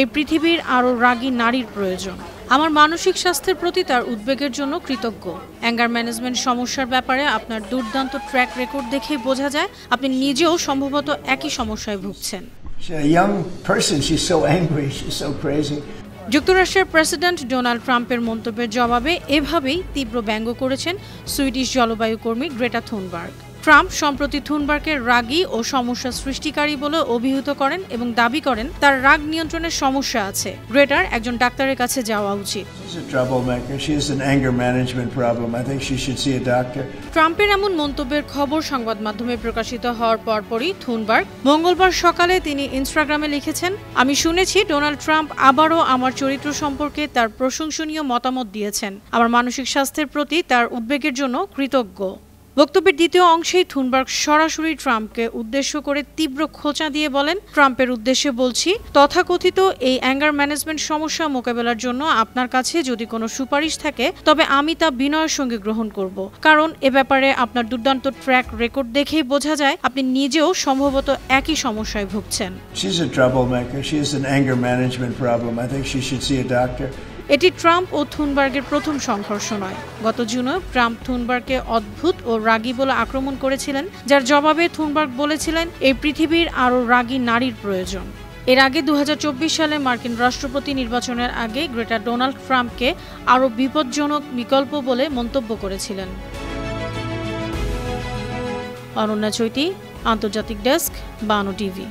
এই পৃথিবীর আরও রাগী নারীর প্রয়োজন। আমার মানসিক স্বাস্থ্যের প্রতি তার উদ্বেগের জন্য কৃতজ্ঞ। অ্যাঙ্গার ম্যানেজমেন্ট সমস্যার ব্যাপারে আপনার দুর্দান্ত ট্র্যাক রেকর্ড দেখেই বোঝা যায় আপনি নিজেও সম্ভবত একই সমস্যায় ভুগছেন। যুক্তরাষ্ট্রের প্রেসিডেন্ট ডোনাল্ড ট্রাম্পের মন্তব্যের জবাবে এভাবেই তীব্র ব্যঙ্গ করেছেন সুইডিশ জলবায়ু কর্মী গ্রেটা থুনবার্গ। ট্রাম্প সম্প্রতি থুনবার্গকে রাগী ও সমস্যা সৃষ্টিকারী বলে অভিহিত করেন এবং দাবি করেন তার রাগ নিয়ন্ত্রণের সমস্যা আছে। গ্রেটার একজন ডাক্তারের কাছে যাওয়া উচিত। ট্রাম্পের এমন মন্তব্যের খবর সংবাদ মাধ্যমে প্রকাশিত হওয়ার পরপরই থুনবার্গ মঙ্গলবার সকালে তিনি ইনস্টাগ্রামে লিখেছেন, আমি শুনেছি ডোনাল্ড ট্রাম্প আবারও আমার চরিত্র সম্পর্কে তার প্রশংসনীয় মতামত দিয়েছেন। আমার মানসিক স্বাস্থ্যের প্রতি তার উদ্বেগের জন্য কৃতজ্ঞ। বক্তব্যের দ্বিতীয় অংশেই থুনবার্গ সরাসরি ট্রাম্পকে উদ্দেশ্য করে তীব্র খোঁচা দিয়ে বলেন, ট্রাম্পের উদ্দেশ্যে বলছি, তথাকথিত এই অ্যাঙ্গার ম্যানেজমেন্ট সমস্যা মোকাবেলার জন্য আপনার কাছে যদি কোনো সুপারিশ থাকে তবে আমি তা বিনয়ের সঙ্গে গ্রহণ করব, কারণ এ ব্যাপারে আপনার দুর্দান্ত ট্র্যাক রেকর্ড দেখেই বোঝা যায় আপনি নিজেও সম্ভবত একই সমস্যায় ভুগছেন। এটি ট্রাম্প ও থুনবার্গের প্রথম সংঘর্ষ নয়। গত জুনে ট্রাম্প থুনবার্গকে অদ্ভুত ও রাগী বলে আক্রমণ করেছিলেন, যার জবাবে থুনবার্গ বলেছিলেন এই পৃথিবীর আরও রাগী নারীর প্রয়োজন। এর আগে 2024 সালে মার্কিন রাষ্ট্রপতি নির্বাচনের আগে গ্রেটা ডোনাল্ড ট্রাম্পকে আরও বিপজ্জনক বিকল্প বলে মন্তব্য করেছিলেন। অনন্যা চৈতি, আন্তর্জাতিক ডেস্ক, বানো টিভি।